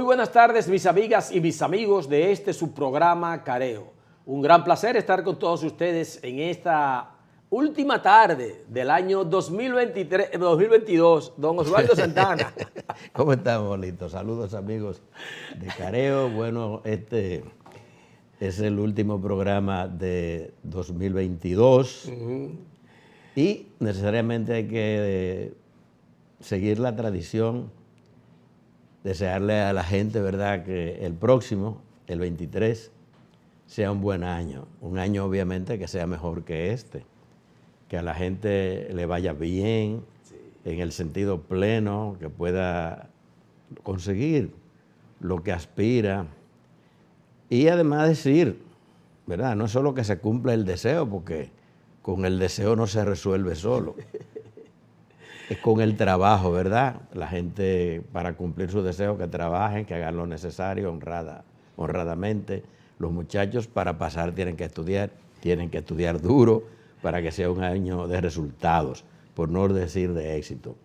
buenas tardes, mis amigas y mis amigos de este su programa Careo. Un gran placer estar con todos ustedes en esta última tarde del año 2022. Don Osvaldo Santana. ¿Cómo estamos, Bolito? Saludos, amigos de Careo. Bueno, este es el último programa de 2022 y necesariamente hay que seguir la tradición, desearle a la gente, ¿verdad?, que el próximo, el 23, sea un buen año. Un año, obviamente, que sea mejor que este. Que a la gente le vaya bien, en el sentido pleno, que pueda conseguir lo que aspira. Y además decir, ¿verdad?, no solo que se cumpla el deseo, porque con el deseo no se resuelve solo. Es con el trabajo, ¿verdad? La gente, para cumplir sus deseos, que trabajen, que hagan lo necesario honradamente. Los muchachos, para pasar, tienen que estudiar duro para que sea un año de resultados, por no decir de éxito.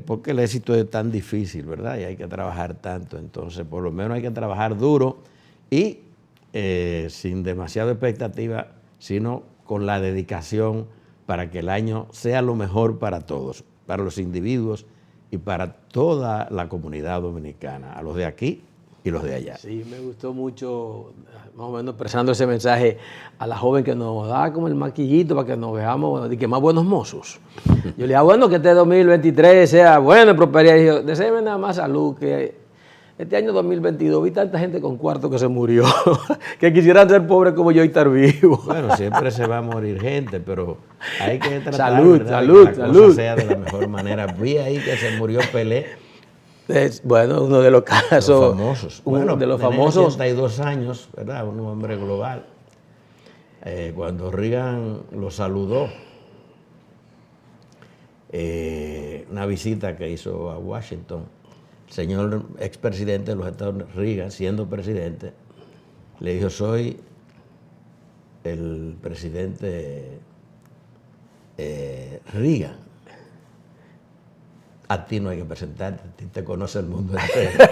Porque el éxito es tan difícil, ¿verdad? Y hay que trabajar tanto. Entonces, por lo menos hay que trabajar duro y sin demasiada expectativa, sino con la dedicación para que el año sea lo mejor para todos, para los individuos y para toda la comunidad dominicana, a los de aquí y los de allá. Sí, me gustó mucho, más o menos expresando ese mensaje a la joven que nos da como el maquillito para que nos veamos de que más buenos mozos. Yo le digo, bueno, que este 2023 sea bueno, prosperidad. Y yo, deséeme nada más salud, que este año 2022 vi tanta gente con cuarto que se murió, que quisieran ser pobres como yo y estar vivos. Bueno, siempre se va a morir gente, pero hay que tratar salud, ¿verdad?, salud, de que la salud. cosa sea de la mejor manera. Vi ahí que se murió Pelé. Bueno, uno de los casos. Los famosos. Bueno, de los tenía famosos. 82 años, ¿verdad? Un hombre global. Cuando Reagan lo saludó, una visita que hizo a Washington, el señor expresidente de los Estados Unidos, Reagan, siendo presidente, le dijo, soy el presidente Reagan. A ti no hay que presentarte, a ti te conoce el mundo entero.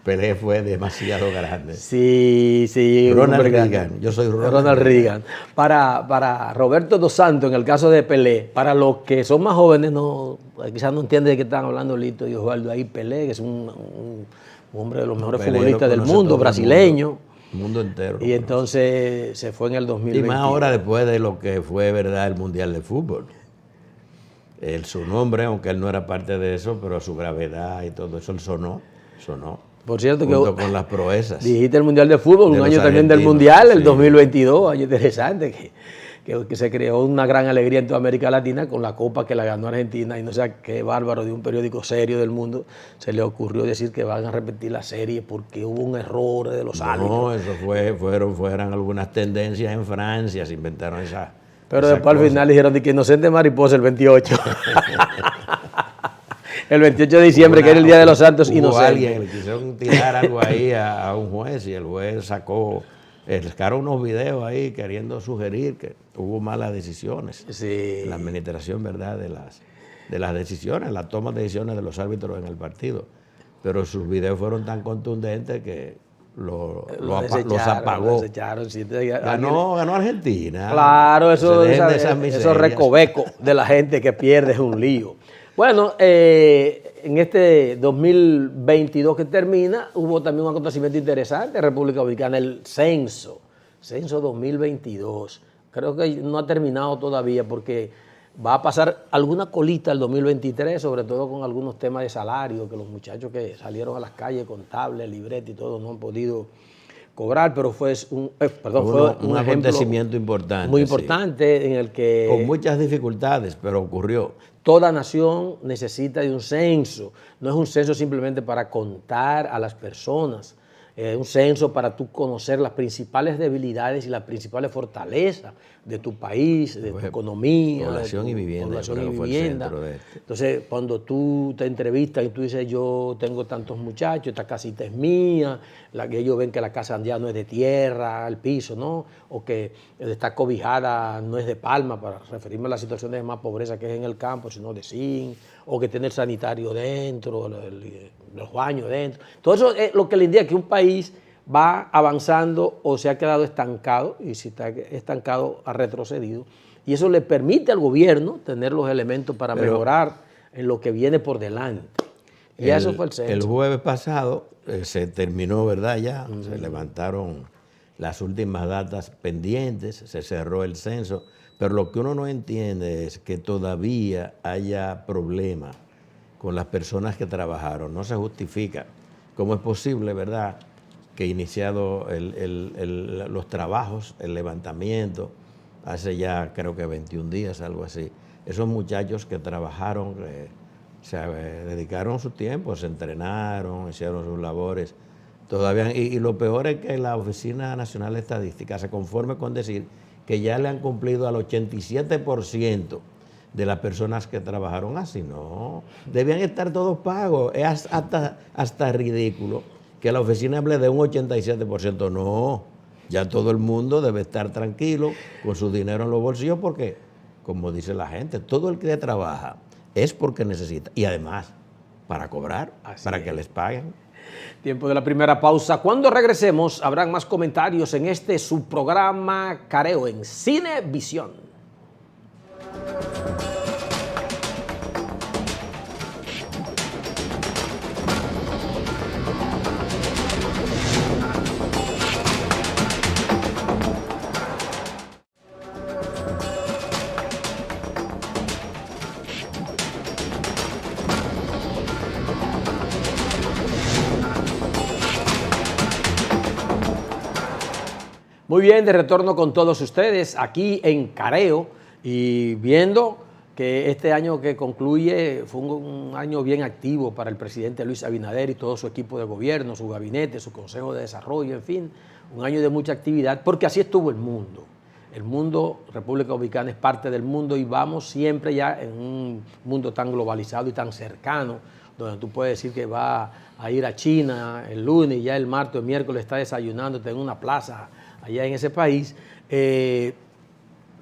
Pelé fue demasiado grande. Sí, sí. Ronald Reagan. Yo soy Ronald Reagan. Para Roberto dos Santos, en el caso de Pelé, para los que son más jóvenes, quizás no entienden de qué están hablando Lito y Osvaldo ahí. Pelé, que es un hombre de los mejores futbolistas del mundo, brasileño. El mundo entero. Y entonces se fue en el 2020. Y más ahora después de lo que fue, ¿verdad?, el Mundial de Fútbol. Su nombre, aunque él no era parte de eso, pero su gravedad y todo eso, él sonó. Por cierto, junto con las proezas. Dijiste el Mundial de Fútbol, un año también del Mundial, el 2022, año interesante, que se creó una gran alegría en toda América Latina con la copa que la ganó Argentina, y no sé qué bárbaro de un periódico serio del mundo se le ocurrió decir que van a repetir la serie porque hubo un error de los árbitros. No, eso fueron algunas tendencias en Francia, se inventaron esa. Pero después al final dijeron de que inocente mariposa el 28. El 28 de diciembre, que era el Día de los Santos Inocentes. Alguien le quisieron tirar algo ahí a un juez y el juez sacaron unos videos ahí queriendo sugerir que hubo malas decisiones. Sí. La administración, ¿verdad?, de las decisiones, la toma de decisiones de los árbitros en el partido. Pero sus videos fueron tan contundentes que los apagó. Sí. Ganó Argentina. Claro, esos recovecos de la gente que pierde es un lío. Bueno, en este 2022 que termina, hubo también un acontecimiento interesante en República Dominicana, el censo 2022. Creo que no ha terminado todavía porque va a pasar alguna colita el 2023, sobre todo con algunos temas de salario, que los muchachos que salieron a las calles con tablet, libreta y todo no han podido cobrar, pero fue un acontecimiento importante. Muy importante, sí, en el que... Con muchas dificultades, pero ocurrió. Toda nación necesita de un censo. No es un censo simplemente para contar a las personas Un censo para tú conocer las principales debilidades y las principales fortalezas de tu país, de tu economía. Población y vivienda. Población y vivienda. Entonces, cuando tú te entrevistas y tú dices, yo tengo tantos muchachos, esta casita es mía, que ellos ven que la casa ya no es de tierra, el piso, ¿no? O que está cobijada, no es de palma, para referirme a las situaciones de más pobreza que es en el campo, sino de zinc, o que tiene el sanitario dentro, los baños dentro. Todo eso es lo que le indica que un país va avanzando o se ha quedado estancado, y si está estancado ha retrocedido, y eso le permite al gobierno tener los elementos para mejorar en lo que viene por delante. Y eso fue el censo. El jueves pasado se terminó, ¿verdad? Ya se levantaron las últimas datas pendientes, se cerró el censo, pero lo que uno no entiende es que todavía haya problemas con las personas que trabajaron. No se justifica. ¿Cómo es posible, verdad, que iniciado los trabajos, el levantamiento, hace ya creo que 21 días, algo así, esos muchachos que trabajaron, se dedicaron su tiempo, se entrenaron, hicieron sus labores, todavía, y lo peor es que la Oficina Nacional de Estadística se conforme con decir que ya le han cumplido al 87% de las personas que trabajaron así. No, debían estar todos pagos. Es hasta ridículo que la oficina hable de un 87%. No, ya todo el mundo debe estar tranquilo con su dinero en los bolsillos porque, como dice la gente, todo el que trabaja es porque necesita. Y además, para cobrar, para que les paguen. Tiempo de la primera pausa. Cuando regresemos, habrán más comentarios en este subprograma Careo en Cinevisión. Muy bien, de retorno con todos ustedes aquí en Careo y viendo que este año que concluye fue un año bien activo para el presidente Luis Abinader y todo su equipo de gobierno, su gabinete, su consejo de desarrollo, en fin, un año de mucha actividad, porque así estuvo el mundo. El mundo, República Dominicana es parte del mundo y vamos siempre ya en un mundo tan globalizado y tan cercano, donde tú puedes decir que va a ir a China el lunes y ya el martes o el miércoles está desayunando en una plaza allá en ese país.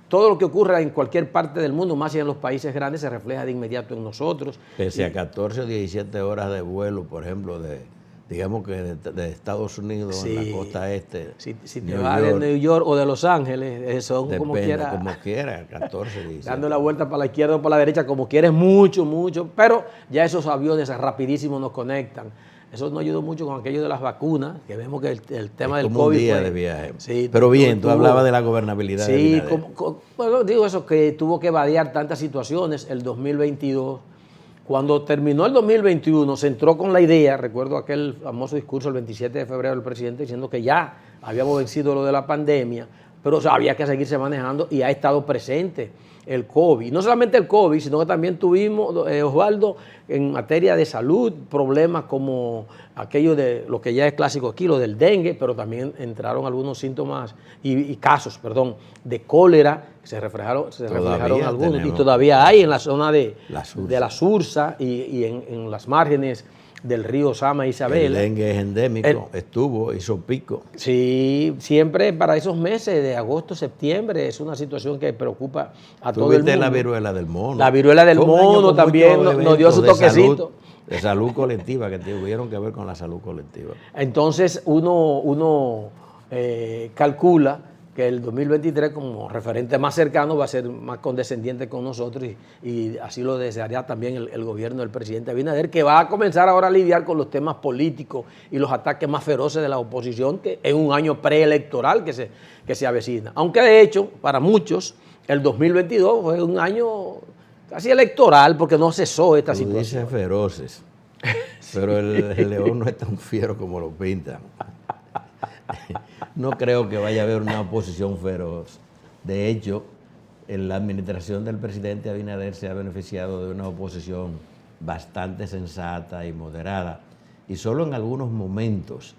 Todo lo que ocurra en cualquier parte del mundo, más allá en los países grandes, se refleja de inmediato en nosotros. Pese a 14 o 17 horas de vuelo, por ejemplo, digamos que de Estados Unidos, sí, en la costa este. Si te vas de New York o de Los Ángeles, son como quiera. Como quiera, 14, 17. Dando la vuelta para la izquierda o para la derecha, como quieres, mucho, pero ya esos aviones rapidísimo nos conectan. Eso nos ayudó mucho con aquello de las vacunas, que vemos que el tema del COVID. Un día de viaje. Sí, pero bien, tú hablabas de la gobernabilidad. Sí, bueno, digo eso, que tuvo que vadear tantas situaciones el 2022. Cuando terminó el 2021, se entró con la idea, recuerdo aquel famoso discurso el 27 de febrero del presidente diciendo que ya habíamos vencido lo de la pandemia, pero había que seguirse manejando y ha estado presente el COVID. No solamente el COVID, sino que también tuvimos, Osvaldo, en materia de salud, problemas como aquello de lo que ya es clásico aquí, lo del dengue, pero también entraron algunos síntomas y casos, de cólera, se reflejaron algunos, y todavía hay en la zona de la Sursa y en las márgenes del río Sama e Isabel. El dengue es endémico, hizo pico. Sí, siempre para esos meses de agosto, septiembre, es una situación que preocupa a todo el mundo. La viruela del mono. La viruela del mono también nos dio su toquecito. De salud colectiva, que tuvieron que ver con la salud colectiva. Entonces uno calcula que el 2023 como referente más cercano va a ser más condescendiente con nosotros y así lo desearía también el gobierno del presidente Abinader, que va a comenzar ahora a lidiar con los temas políticos y los ataques más feroces de la oposición, que es un año preelectoral que se avecina. Aunque de hecho, para muchos, el 2022 fue un año casi electoral porque no cesó esta situación. Dices feroces, pero el león no es tan fiero como lo pintan. No creo que vaya a haber una oposición feroz. De hecho, en la administración del presidente Abinader se ha beneficiado de una oposición bastante sensata y moderada. Y solo en algunos momentos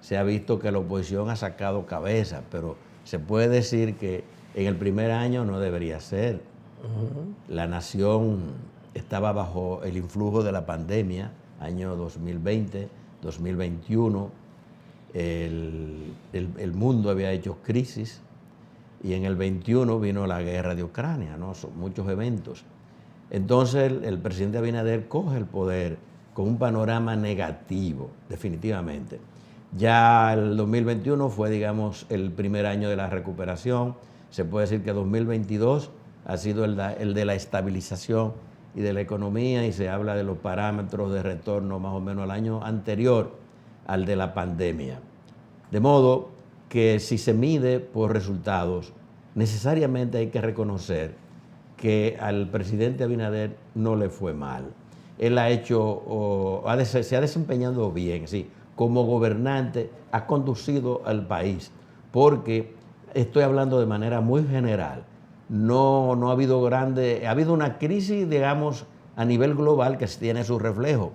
se ha visto que la oposición ha sacado cabeza, pero se puede decir que en el primer año no debería ser. La nación estaba bajo el influjo de la pandemia, año 2020, 2021, el mundo había hecho crisis y en el 21 vino la guerra de Ucrania, ¿no? Son muchos eventos. Entonces el presidente Abinader coge el poder con un panorama negativo, definitivamente. Ya el 2021 fue, digamos, el primer año de la recuperación. Se puede decir que 2022 ha sido el de la estabilización y de la economía, y se habla de los parámetros de retorno más o menos al año anterior al de la pandemia. De modo que si se mide por resultados, necesariamente hay que reconocer que al presidente Abinader no le fue mal. Él ha hecho, se ha desempeñado bien, sí, como gobernante, ha conducido al país, porque estoy hablando de manera muy general. No ha habido ha habido una crisis, digamos, a nivel global que tiene su reflejo,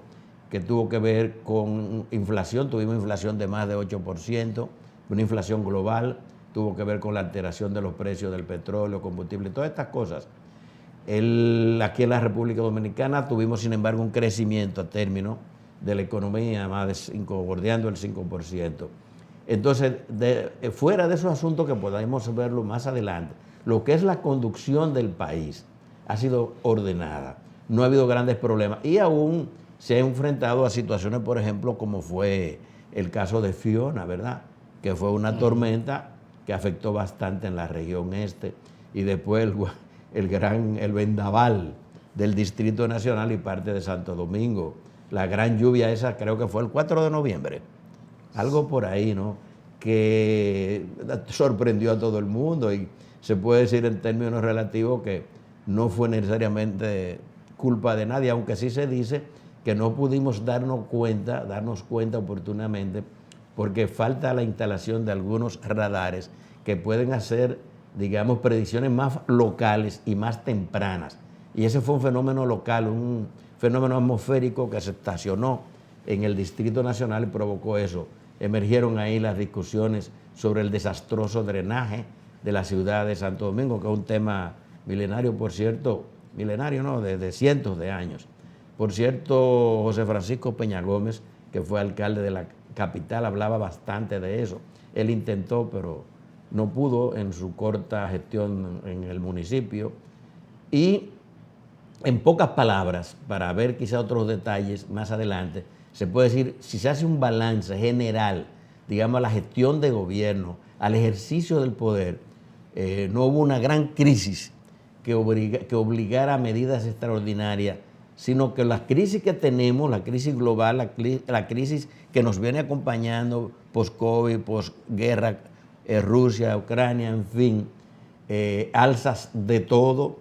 que tuvo que ver con inflación. Tuvimos inflación de más de 8%, una inflación global, tuvo que ver con la alteración de los precios del petróleo, combustible, todas estas cosas. Aquí en la República Dominicana tuvimos, sin embargo, un crecimiento a término de la economía, más de bordeando el 5%. Entonces, fuera de esos asuntos que podamos verlo más adelante, lo que es la conducción del país ha sido ordenada, no ha habido grandes problemas y aún se ha enfrentado a situaciones, por ejemplo, como fue el caso de Fiona, ¿verdad? Que fue una tormenta que afectó bastante en la región este, y después el vendaval del Distrito Nacional y parte de Santo Domingo. La gran lluvia esa creo que fue el 4 de noviembre, algo por ahí, ¿no? Que sorprendió a todo el mundo, y se puede decir en términos relativos que no fue necesariamente culpa de nadie, aunque sí se dice que no pudimos darnos cuenta oportunamente, porque falta la instalación de algunos radares que pueden hacer, digamos, predicciones más locales y más tempranas. Y ese fue un fenómeno local, un fenómeno atmosférico que se estacionó en el Distrito Nacional y provocó eso. Emergieron ahí las discusiones sobre el desastroso drenaje de la ciudad de Santo Domingo, que es un tema milenario, por cierto, milenario no, de cientos de años. Por cierto, José Francisco Peña Gómez, que fue alcalde de la capital, hablaba bastante de eso. Él intentó, pero no pudo en su corta gestión en el municipio. Y en pocas palabras, para ver quizá otros detalles más adelante, se puede decir, si se hace un balance general, digamos, a la gestión de gobierno, al ejercicio del poder, no hubo una gran crisis que obligara a medidas extraordinarias, sino que la crisis que tenemos, la crisis global, la crisis que nos viene acompañando post-COVID, post-guerra, Rusia, Ucrania, en fin, alzas de todo,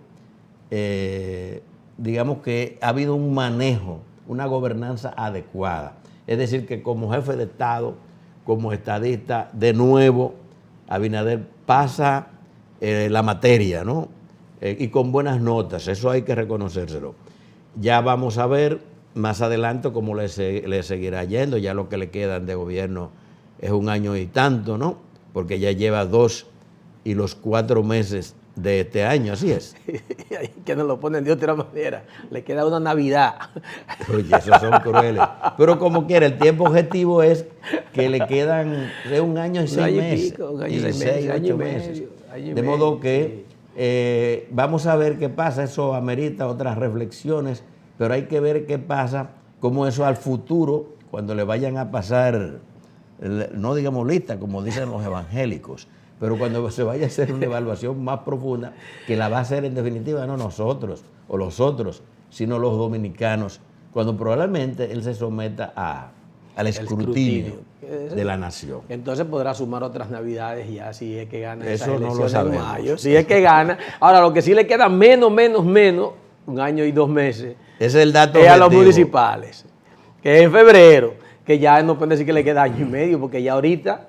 digamos que ha habido un manejo, una gobernanza adecuada. Es decir, que como jefe de Estado, como estadista, de nuevo, Abinader pasa la materia, ¿no? Y con buenas notas, eso hay que reconocérselo. Ya vamos a ver más adelante cómo le seguirá yendo. Ya lo que le quedan de gobierno es un año y tanto, ¿no? Porque ya lleva 2 y los 4 meses de este año, así es. Que nos lo ponen de otra manera. Le queda una Navidad. Oye, esos son crueles. Pero como quiera, el tiempo objetivo es que le quedan un año y 6 meses. Un año y 6 meses, 8 meses. De modo que vamos a ver qué pasa. Eso amerita otras reflexiones, pero hay que ver qué pasa, cómo eso al futuro, cuando le vayan a pasar, no digamos lista, como dicen los evangélicos, pero cuando se vaya a hacer una evaluación más profunda, que la va a hacer en definitiva no nosotros o los otros, sino los dominicanos, cuando probablemente él se someta al escrutinio de la nación. Entonces podrá sumar otras navidades ya, si es que gana esas elecciones. Eso no lo sabemos. En mayo, si es que gana. Ahora, lo que sí le queda menos, un año y 2 meses, es el dato a los municipales, que es en febrero, que ya no pueden decir que le queda año y medio, porque ya ahorita,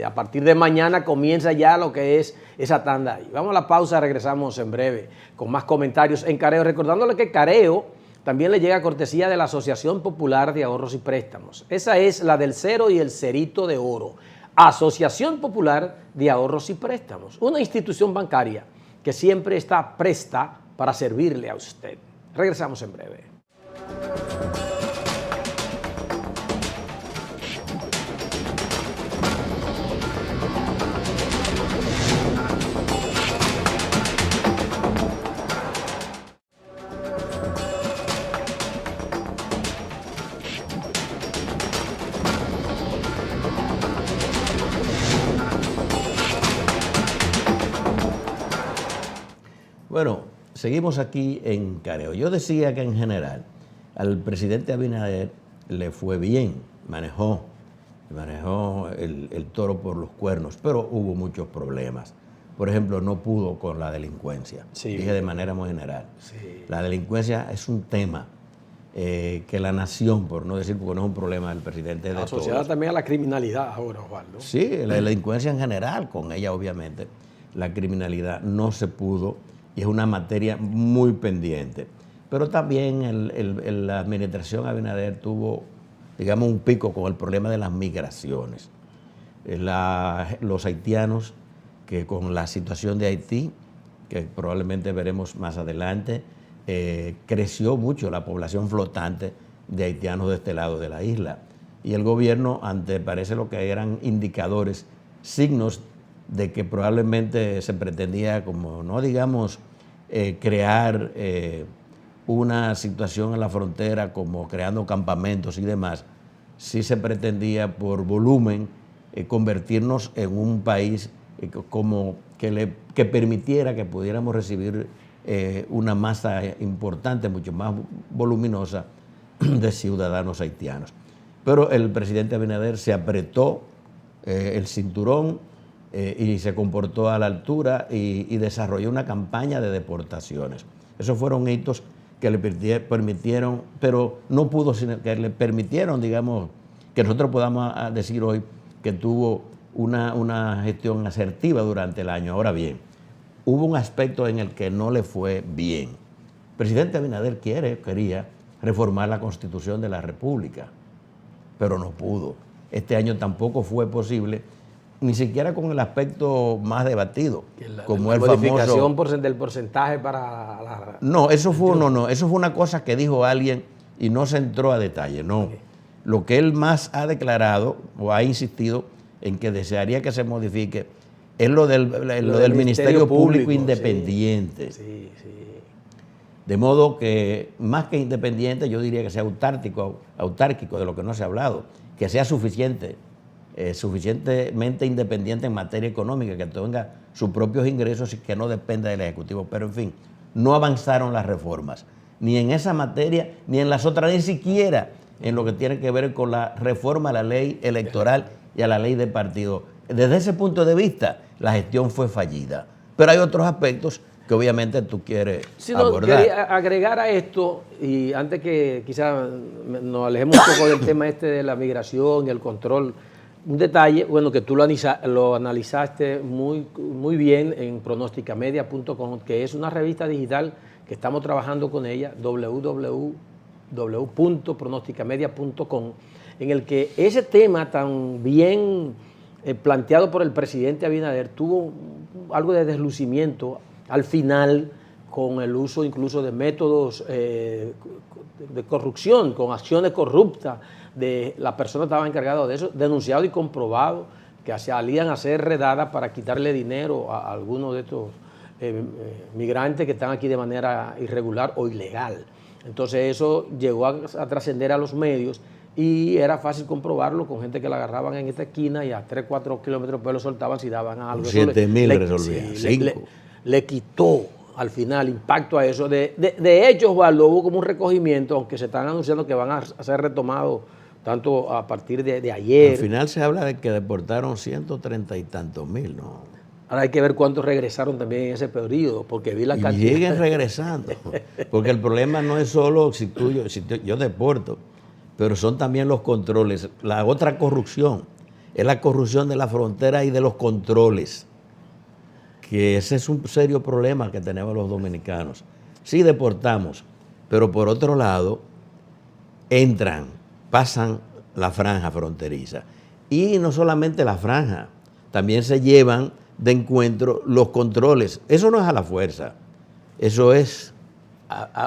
a partir de mañana, comienza ya lo que es esa tanda ahí. Vamos a la pausa, regresamos en breve con más comentarios en Careo. Recordándole que Careo también le llega cortesía de la Asociación Popular de Ahorros y Préstamos. Esa es la del cero y el cerito de oro. Asociación Popular de Ahorros y Préstamos, una institución bancaria que siempre está presta para servirle a usted. Regresamos en breve. Bueno, seguimos aquí en Careo. Yo decía que en general al presidente Abinader le fue bien, manejó el toro por los cuernos, pero hubo muchos problemas. Por ejemplo, no pudo con la delincuencia. Sí. Dije de manera muy general. Sí. La delincuencia es un tema que la nación, por no decir porque no es un problema del presidente de todos. Asociada también a la criminalidad ahora, Osvaldo. Sí, la delincuencia en general, con ella obviamente, la criminalidad no se pudo. Y es una materia muy pendiente. Pero también la administración Abinader tuvo, digamos, un pico con el problema de las migraciones. Los haitianos, que con la situación de Haití, que probablemente veremos más adelante, creció mucho la población flotante de haitianos de este lado de la isla. Y el gobierno, ante parece lo que eran indicadores, signos de que probablemente se pretendía, como no digamos, crear una situación en la frontera como creando campamentos y demás, sí se pretendía por volumen convertirnos en un país como que permitiera que pudiéramos recibir una masa importante, mucho más voluminosa de ciudadanos haitianos. Pero el presidente Abinader se apretó el cinturón y se comportó a la altura y desarrolló una campaña de deportaciones. Esos fueron hitos que le permitieron, pero no pudo, sino que le permitieron, digamos, que nosotros podamos decir hoy que tuvo una gestión asertiva durante el año. Ahora bien, hubo un aspecto en el que no le fue bien. El presidente Abinader quería reformar la Constitución de la República, pero no pudo. Este año tampoco fue posible, ni siquiera con el aspecto más debatido, como el modificación del porcentaje para la... No, eso fue una cosa que dijo alguien y no se entró a detalle, no. Okay. Lo que él más ha declarado o ha insistido en que desearía que se modifique es lo del Ministerio Público Independiente. Sí, sí. De modo que, más que independiente, yo diría que sea autárquico de lo que no se ha hablado, que sea suficientemente independiente en materia económica, que tenga sus propios ingresos y que no dependa del Ejecutivo. Pero, en fin, no avanzaron las reformas, ni en esa materia, ni en las otras, ni siquiera en lo que tiene que ver con la reforma a la ley electoral y a la ley de partido. Desde ese punto de vista, la gestión fue fallida. Pero hay otros aspectos que obviamente tú quieres abordar. Quería agregar a esto, y antes que quizás nos alejemos un poco del tema de la migración y el control, un detalle, bueno, que tú lo analizaste muy bien en pronosticamedia.com, que es una revista digital que estamos trabajando con ella, www.pronosticamedia.com, en el que ese tema tan bien planteado por el presidente Abinader tuvo algo de deslucimiento al final, con el uso incluso de métodos de corrupción, con acciones corruptas de las personas que estaban encargadas de eso, denunciado y comprobado, que salían a ser redadas para quitarle dinero a algunos de estos migrantes que están aquí de manera irregular o ilegal. Entonces eso llegó a trascender a los medios y era fácil comprobarlo con gente que la agarraban en esta esquina y a 3, 4 kilómetros después lo soltaban si daban algo. 7,000 resolvían. Le quitó al final impacto a eso. De hecho, Osvaldo, hubo como un recogimiento, aunque se están anunciando que van a ser retomados tanto a partir de ayer. Al final se habla de que deportaron 130 y tantos mil, ¿no? Ahora hay que ver cuántos regresaron también en ese periodo, porque vi la cantidad. Y siguen regresando, porque el problema no es solo si yo deporto, pero son también los controles. La otra corrupción es la corrupción de la frontera y de los controles, que ese es un serio problema que tenemos los dominicanos. Sí deportamos, pero por otro lado entran, pasan la franja fronteriza. Y no solamente la franja, también se llevan de encuentro los controles. Eso no es a la fuerza, eso es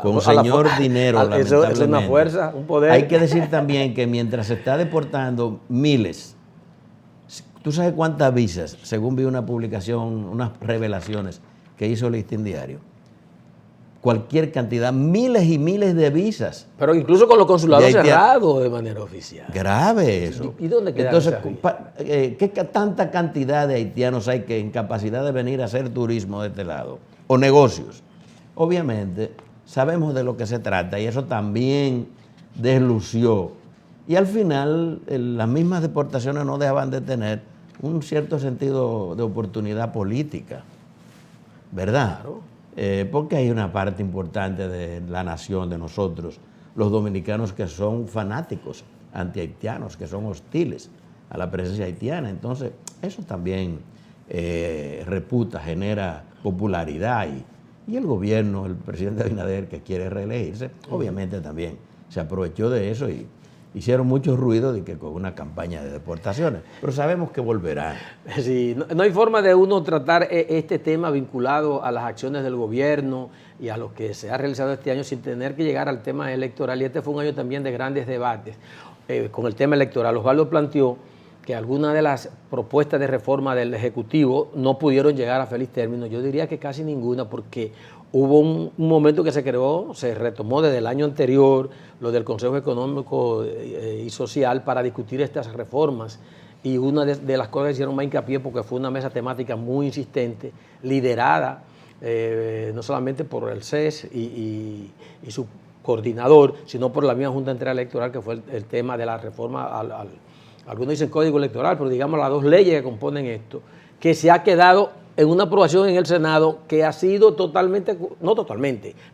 con señor dinero, lamentablemente. Eso es una fuerza, un poder. Hay que decir también que mientras se está deportando miles, ¿tú sabes cuántas visas? Según vi una publicación, unas revelaciones que hizo el Listín Diario. Cualquier cantidad, miles y miles de visas. Pero incluso con los consulados cerrados de manera oficial. Grave eso. ¿Y dónde queda? Entonces, ¿qué tanta cantidad de haitianos hay que en capacidad de venir a hacer turismo de este lado? O negocios. Obviamente, sabemos de lo que se trata y eso también deslució. Y al final, las mismas deportaciones no dejaban de tener un cierto sentido de oportunidad política, ¿verdad? Claro. Porque hay una parte importante de la nación, de nosotros, los dominicanos, que son fanáticos anti-haitianos, que son hostiles a la presencia haitiana. Entonces, eso también reputa, genera popularidad. Y el gobierno, el presidente Abinader, que quiere reelegirse, obviamente también se aprovechó de eso y hicieron mucho ruido de que con una campaña de deportaciones, pero sabemos que volverán. Sí, no hay forma de uno tratar este tema vinculado a las acciones del gobierno y a lo que se ha realizado este año sin tener que llegar al tema electoral. Y este fue un año también de grandes debates con el tema electoral. Osvaldo planteó que algunas de las propuestas de reforma del Ejecutivo no pudieron llegar a feliz término. Yo diría que casi ninguna, porque hubo un momento que se retomó desde el año anterior lo del Consejo Económico y Social para discutir estas reformas. Y una de las cosas que hicieron más hincapié, porque fue una mesa temática muy insistente, liderada no solamente por el CES y su coordinador, sino por la misma Junta Central Electoral, que fue el tema de la reforma algunos dicen código electoral, pero digamos las dos leyes que componen esto, que se ha quedado en una aprobación en el Senado que ha sido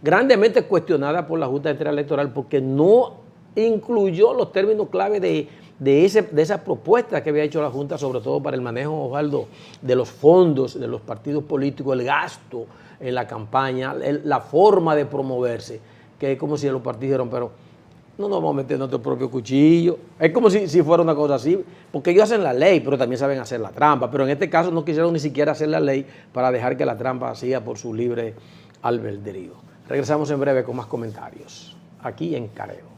grandemente cuestionada por la Junta Central Electoral, porque no incluyó los términos clave de esa propuesta que había hecho la Junta, sobre todo para el manejo, Osvaldo, de los fondos de los partidos políticos, el gasto en la campaña, la forma de promoverse, que es como si los partidos dijeron, pero no nos vamos a meter en nuestro propio cuchillo. Es como si fuera una cosa así, porque ellos hacen la ley, pero también saben hacer la trampa. Pero en este caso no quisieron ni siquiera hacer la ley para dejar que la trampa siga por su libre albedrío. Regresamos en breve con más comentarios, aquí en Careo.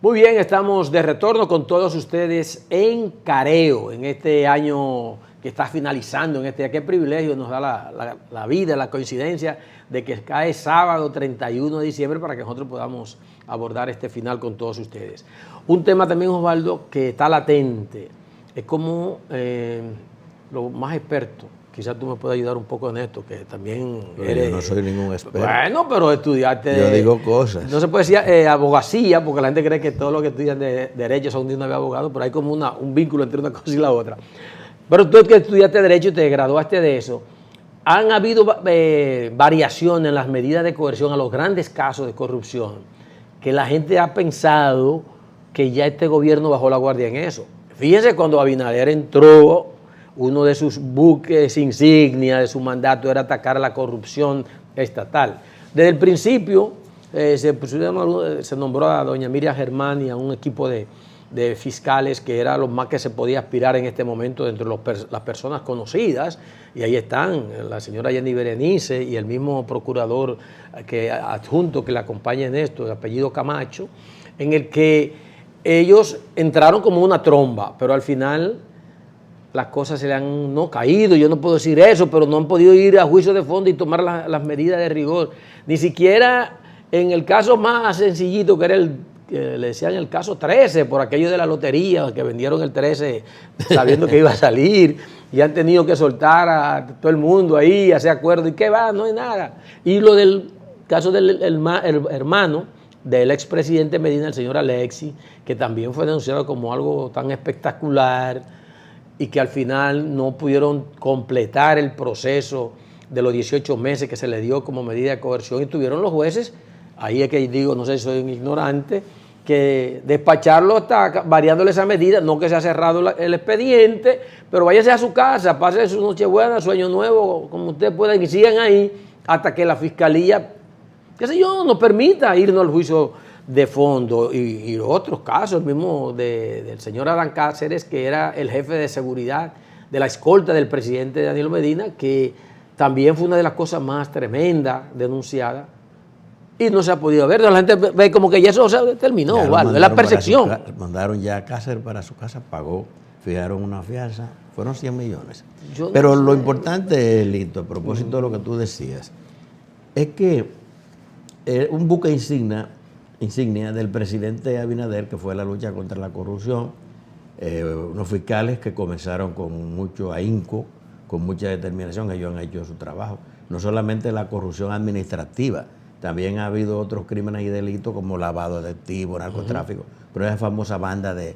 Muy bien, estamos de retorno con todos ustedes en Careo, en este año que está finalizando, en este día. Qué privilegio nos da la vida, la coincidencia de que cae sábado 31 de diciembre para que nosotros podamos abordar este final con todos ustedes. Un tema también, Osvaldo, que está latente, es como los más expertos. Quizás tú me puedas ayudar un poco en esto, que también eres... Yo no soy ningún experto. Bueno, pero estudiaste... Yo digo cosas. No se puede decir abogacía, porque la gente cree que todos los que estudian de Derecho son de una vez abogados, pero hay como un vínculo entre una cosa y la otra. Pero tú que estudiaste Derecho y te graduaste de eso, han habido variaciones en las medidas de coerción a los grandes casos de corrupción, que la gente ha pensado que ya este gobierno bajó la guardia en eso. Fíjense, cuando Abinader entró, uno de sus buques insignia de su mandato era atacar la corrupción estatal. Desde el principio se nombró a doña Miriam Germán y a un equipo de fiscales que era lo más que se podía aspirar en este momento entre las personas conocidas, y ahí están la señora Jenny Berenice y el mismo procurador adjunto que le acompaña en esto, de apellido Camacho, en el que ellos entraron como una tromba, pero al final las cosas se le han caído, yo no puedo decir eso, pero no han podido ir a juicio de fondo y tomar las medidas de rigor. Ni siquiera en el caso más sencillito, que era le decían el caso 13, por aquello de la lotería, que vendieron el 13 sabiendo que iba a salir, y han tenido que soltar a todo el mundo ahí, hacer acuerdo, y qué va, no hay nada. Y lo del caso del hermano, del expresidente Medina, el señor Alexis, que también fue denunciado como algo tan espectacular y que al final no pudieron completar el proceso de los 18 meses que se le dio como medida de coerción y tuvieron los jueces, ahí es que digo, no sé si soy un ignorante, que despacharlo hasta variándole esa medida, no que se ha cerrado el expediente, pero váyase a su casa, pase su Nochebuena, su Año Nuevo, como usted pueda, y sigan ahí hasta que la fiscalía, qué sé yo, nos permita irnos al juicio de fondo. Y otros casos, el mismo del señor Adán Cáceres, que era el jefe de seguridad de la escolta del presidente Danilo Medina, que también fue una de las cosas más tremendas denunciadas. Y no se ha podido ver. La gente ve como que ya eso se terminó, ¿vale? Es la percepción. Mandaron ya a Cáceres para su casa, pagó, fijaron una fianza, fueron 100 millones. Pero lo importante, Lito, a propósito de lo que tú decías, es que un buque insignia del presidente Abinader, que fue la lucha contra la corrupción, unos fiscales que comenzaron con mucho ahínco, con mucha determinación, ellos han hecho su trabajo. No solamente la corrupción administrativa, también ha habido otros crímenes y delitos como lavado de activos, narcotráfico, pero esa famosa banda de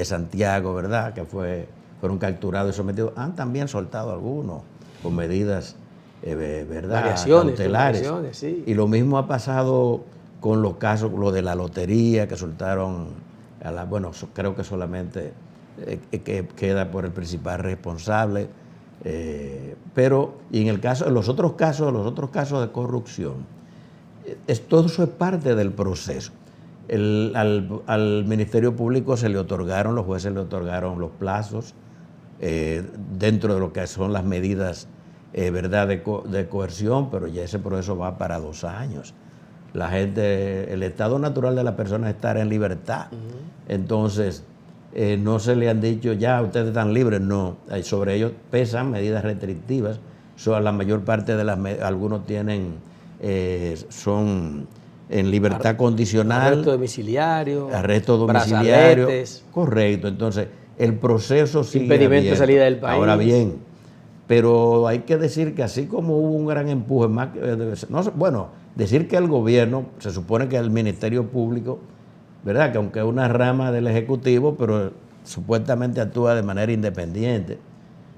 Santiago, ¿verdad?, que fueron capturados y sometidos, han también soltado algunos con medidas, ¿verdad?, cautelares. Sí. Y lo mismo ha pasado con los casos, lo de la lotería, que soltaron, creo que solamente que queda por el principal responsable, pero y en los otros casos de corrupción, todo eso es parte del proceso. Al Ministerio Público los jueces le otorgaron los plazos dentro de lo que son las medidas ¿verdad?, de coerción, pero ya ese proceso va para 2 años. El estado natural de la persona es estar en libertad. Entonces, no se le han dicho ya ustedes están libres, no. Sobre ellos pesan medidas restrictivas. La mayor parte de algunos son en libertad condicional. Arresto domiciliario. Brazaletes. Correcto. Entonces, el proceso sigue impedimento abierto. De salida del país. Ahora bien, pero hay que decir que así como hubo un gran empuje, decir que el gobierno, se supone que el Ministerio Público, ¿verdad?, que aunque es una rama del Ejecutivo, pero supuestamente actúa de manera independiente,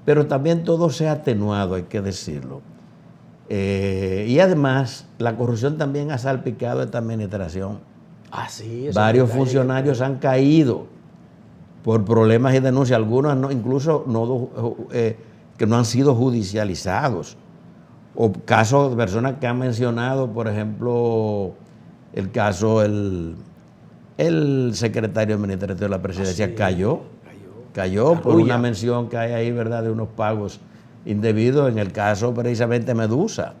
pero también todo se ha atenuado, hay que decirlo. Y además, la corrupción también ha salpicado esta administración. Sí, varios funcionarios han caído por problemas y denuncias, algunos incluso que no han sido judicializados. O casos de personas que han mencionado, por ejemplo, el caso, el secretario administrativo de la presidencia cayó por una mención que hay ahí, ¿verdad?, de unos pagos indebidos en el caso precisamente Medusa,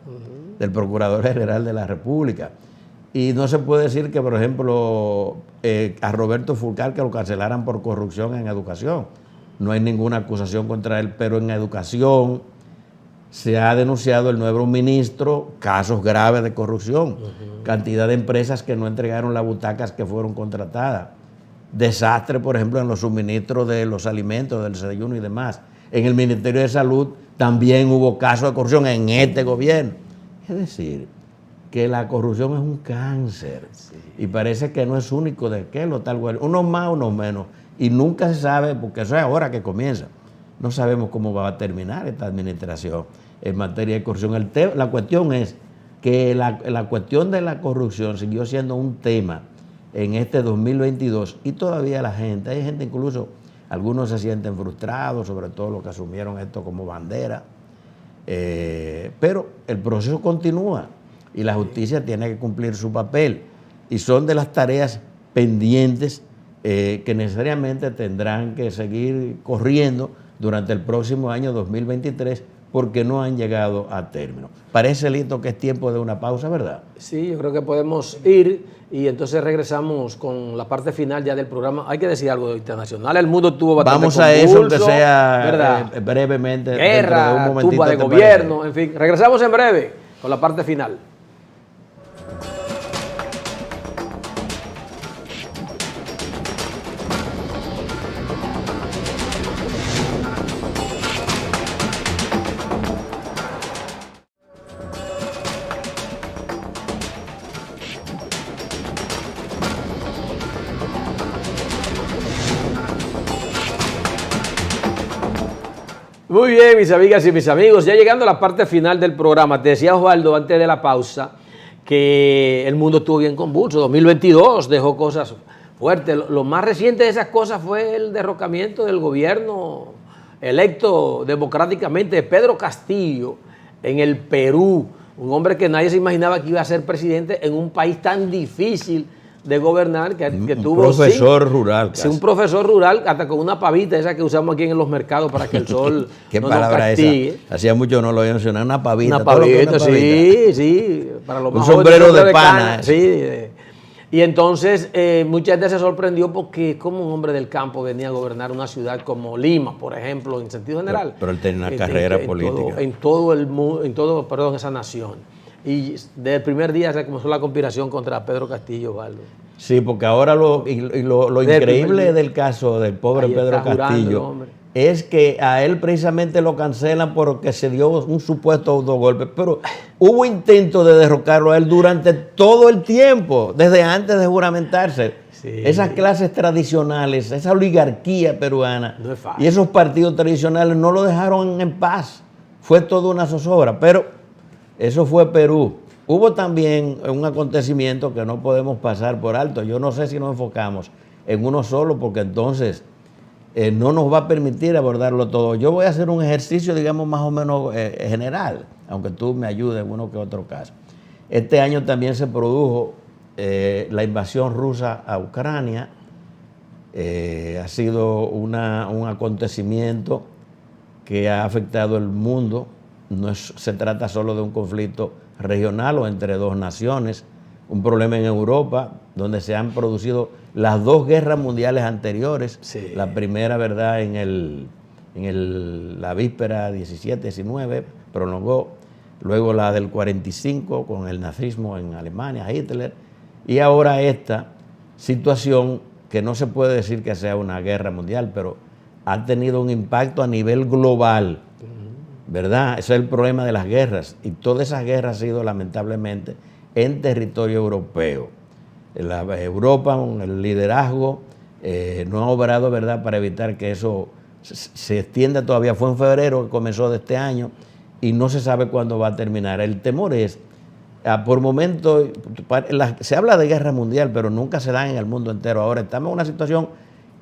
del Procurador General de la República. Y no se puede decir que, por ejemplo, a Roberto Fulcar que lo cancelaran por corrupción en educación. No hay ninguna acusación contra él, pero en educación se ha denunciado el nuevo ministro casos graves de corrupción, cantidad de empresas que no entregaron las butacas que fueron contratadas, desastre, por ejemplo, en los suministros de los alimentos, del desayuno y demás. En el Ministerio de Salud también hubo casos de corrupción en este gobierno. Es decir, que la corrupción es un cáncer y parece que no es único de aquel o tal gobierno, unos más, unos menos, y nunca se sabe, porque eso es ahora que comienza. No sabemos cómo va a terminar esta administración en materia de corrupción. La cuestión es que la cuestión de la corrupción siguió siendo un tema en este 2022 y todavía hay gente incluso, algunos se sienten frustrados, sobre todo los que asumieron esto como bandera, pero el proceso continúa y la justicia tiene que cumplir su papel y son de las tareas pendientes que necesariamente tendrán que seguir corriendo durante el próximo año 2023 porque no han llegado a término. Parece, Lito, que es tiempo de una pausa, ¿verdad? Sí, yo creo que podemos ir y entonces regresamos con la parte final ya del programa. Hay que decir algo internacional. El mundo tuvo bastante Vamos a convulso, eso, aunque sea ¿verdad?, brevemente. guerra, tumba de gobierno, en fin. Regresamos en breve con la parte final. Muy bien, mis amigas y mis amigos, ya llegando a la parte final del programa, te decía Osvaldo antes de la pausa que el mundo estuvo bien convulso. 2022 dejó cosas fuertes. Lo más reciente de esas cosas fue el derrocamiento del gobierno electo democráticamente de Pedro Castillo en el Perú, un hombre que nadie se imaginaba que iba a ser presidente en un país tan difícil de gobernar, que tuvo un profesor rural. Sí, un profesor rural, hasta con una pavita esa que usamos aquí en los mercados para que el sol ¿Qué no palabra nos castigue. Esa? Hacía mucho no lo había mencionado, una pavita. Una pavita, sí, para los un sombrero de pana. Sí. Y entonces mucha gente se sorprendió porque como un hombre del campo venía a gobernar una ciudad como Lima, por ejemplo, en sentido general. Pero él tenía una carrera política. En todo esa nación. Y desde el primer día se comenzó la conspiración contra Pedro Castillo, Osvaldo. Sí, porque ahora lo increíble del caso del pobre Pedro Castillo es que a él precisamente lo cancelan porque se dio un supuesto autogolpe, pero hubo intento de derrocarlo a él durante todo el tiempo, desde antes de juramentarse. Sí. Esas clases tradicionales, esa oligarquía peruana no es fácil. Y esos partidos tradicionales no lo dejaron en paz. Fue toda una zozobra, pero eso fue Perú. Hubo también un acontecimiento que no podemos pasar por alto. Yo no sé si nos enfocamos en uno solo, porque entonces no nos va a permitir abordarlo todo. Yo voy a hacer un ejercicio, digamos, más o menos general, aunque tú me ayudes en uno que otro caso. Este año también se produjo la invasión rusa a Ucrania. Ha sido un acontecimiento que ha afectado el mundo. No se trata solo de un conflicto regional o entre dos naciones, un problema en Europa, donde se han producido las dos guerras mundiales anteriores. Sí. La primera, ¿verdad?, la víspera 17-19, prolongó, luego la del 45 con el nazismo en Alemania, Hitler, y ahora esta situación que no se puede decir que sea una guerra mundial, pero ha tenido un impacto a nivel global. ¿Verdad? Ese es el problema de las guerras, y todas esas guerras han sido lamentablemente en territorio europeo. Europa, el liderazgo, no ha obrado, ¿verdad?, para evitar que eso se extienda todavía. Fue en febrero que comenzó de este año y no se sabe cuándo va a terminar. El temor es, por momentos, se habla de guerra mundial, pero nunca se da en el mundo entero. Ahora estamos en una situación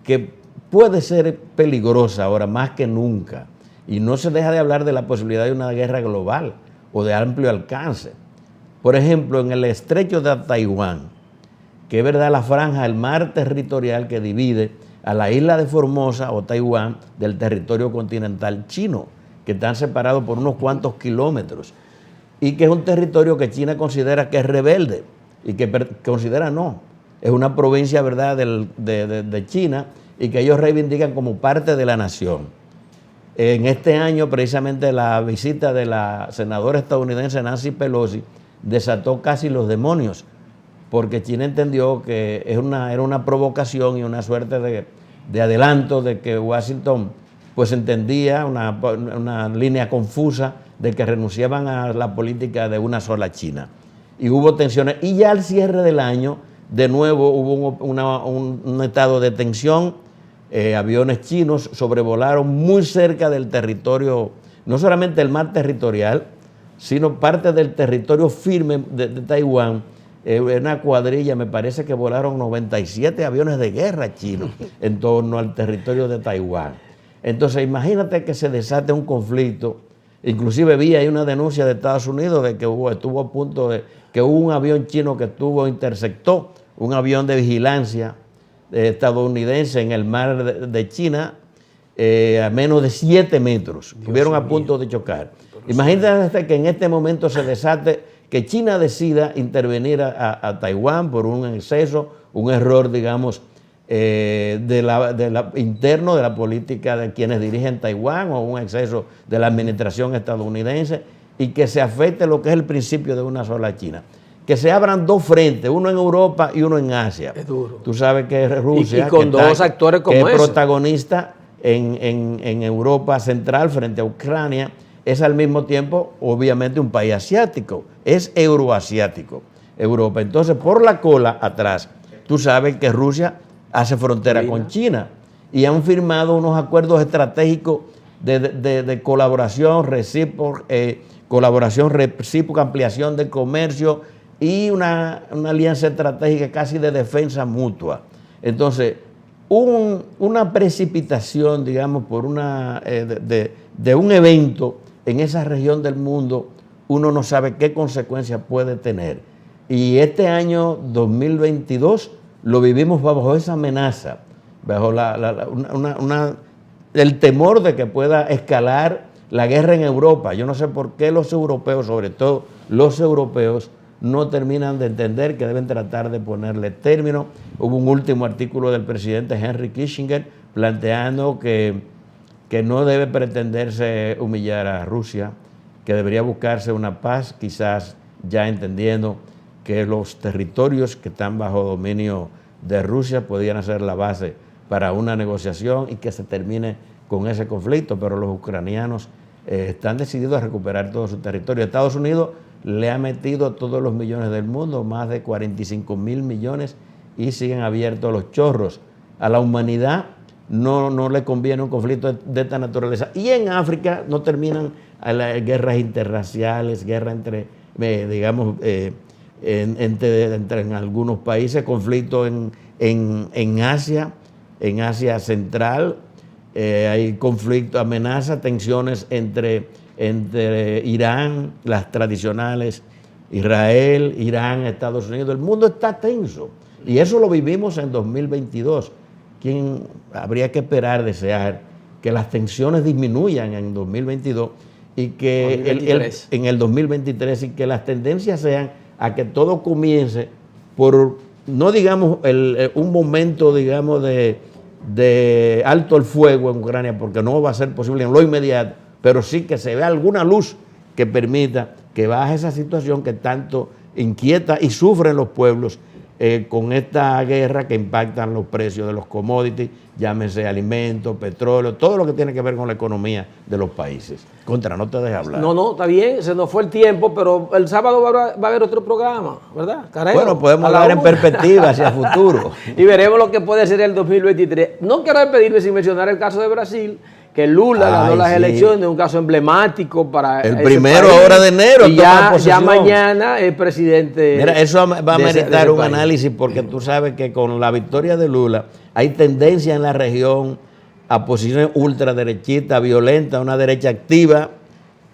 que puede ser peligrosa ahora más que nunca. Y no se deja de hablar de la posibilidad de una guerra global o de amplio alcance. Por ejemplo, en el estrecho de Taiwán, que es verdad la franja, el mar territorial que divide a la isla de Formosa o Taiwán del territorio continental chino, que están separados por unos cuantos kilómetros, y que es un territorio que China considera que es rebelde y que considera no, es una provincia, ¿verdad?, de China, y que ellos reivindican como parte de la nación. En este año, precisamente, la visita de la senadora estadounidense Nancy Pelosi desató casi los demonios, porque China entendió que era una provocación y una suerte de adelanto de que Washington pues entendía una línea confusa de que renunciaban a la política de una sola China. Y hubo tensiones, y ya al cierre del año, de nuevo hubo un estado de tensión. Aviones chinos sobrevolaron muy cerca del territorio, no solamente el mar territorial, sino parte del territorio firme de Taiwán. Una cuadrilla, me parece que volaron 97 aviones de guerra chinos en torno al territorio de Taiwán. Entonces, imagínate que se desate un conflicto. Inclusive vi ahí una denuncia de Estados Unidos de que estuvo a punto de que hubo un avión chino que interceptó un avión de vigilancia estadounidense en el mar de China a menos de 7 metros. Estuvieron a punto de chocar. Imagínate que en este momento se desate que China decida intervenir a Taiwán por un exceso, un error, digamos, interno de la política de quienes dirigen Taiwán, o un exceso de la administración estadounidense, y que se afecte lo que es el principio de una sola China. Que se abran dos frentes, uno en Europa y uno en Asia. Es duro. Tú sabes que es Rusia, y con dos actores como que es protagonista en Europa Central frente a Ucrania, es al mismo tiempo, obviamente, un país asiático, es euroasiático, Europa. Entonces, por la cola atrás, tú sabes que Rusia hace frontera con China y han firmado unos acuerdos estratégicos de colaboración recíproca, ampliación de comercio y una alianza estratégica casi de defensa mutua. Entonces, una precipitación, digamos, por de un evento en esa región del mundo, uno no sabe qué consecuencias puede tener. Y este año 2022 lo vivimos bajo esa amenaza, bajo el temor de que pueda escalar la guerra en Europa. Yo no sé por qué los europeos, sobre todo los europeos, no terminan de entender que deben tratar de ponerle término. Hubo un último artículo del presidente Henry Kissinger planteando que no debe pretenderse humillar a Rusia, que debería buscarse una paz, quizás ya entendiendo que los territorios que están bajo dominio de Rusia podrían ser la base para una negociación y que se termine con ese conflicto, pero los ucranianos están decididos a recuperar todo su territorio. Estados Unidos le ha metido todos los millones del mundo, más de 45.000 millones, y siguen abiertos los chorros. A la humanidad no le conviene un conflicto de esta naturaleza. Y en África no terminan las guerras interraciales, guerras entre, digamos, entre algunos países, conflictos en Asia Central, hay conflictos, amenazas, tensiones entre Irán, las tradicionales, Israel, Irán, Estados Unidos. El mundo está tenso y eso lo vivimos en 2022. ¿Quién habría que esperar, desear que las tensiones disminuyan en 2022 y que en el 2023 y que las tendencias sean a que todo comience por, no digamos un momento, digamos, de alto el fuego en Ucrania, porque no va a ser posible en lo inmediato, pero sí que se vea alguna luz que permita que baje esa situación que tanto inquieta y sufren los pueblos con esta guerra que impactan los precios de los commodities, llámese alimentos, petróleo, todo lo que tiene que ver con la economía de los países. Contra, no te dejes hablar. No, está bien, se nos fue el tiempo, pero el sábado va a haber otro programa, ¿verdad, Careo? Bueno, podemos hablar en perspectiva hacia el futuro. Y veremos lo que puede ser el 2023. No quiero despedirme sin mencionar el caso de Brasil, que Lula ganó las elecciones, un caso emblemático para el primero país. Ahora de enero. Y ya mañana el presidente. Mira, eso va a meritar un análisis, porque tú sabes que con la victoria de Lula hay tendencia en la región a posiciones ultraderechistas, violentas, una derecha activa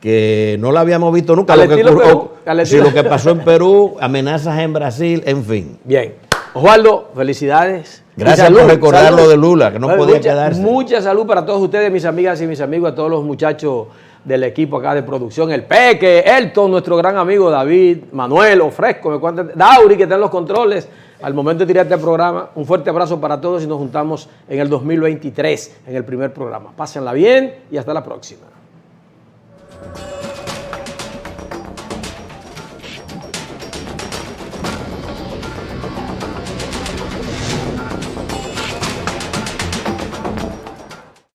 que no la habíamos visto nunca. Lo que pasó en Perú, amenazas en Brasil, en fin. Bien. Osvaldo, felicidades. Gracias por recordar lo de Lula, que no podía quedarse. Mucha salud para todos ustedes, mis amigas y mis amigos, a todos los muchachos del equipo acá de producción, el Peque, Elton, nuestro gran amigo David, Manuel, Ofresco, Dauri, que está en los controles. Al momento de tirar este programa, un fuerte abrazo para todos y nos juntamos en el 2023, en el primer programa. Pásenla bien y hasta la próxima.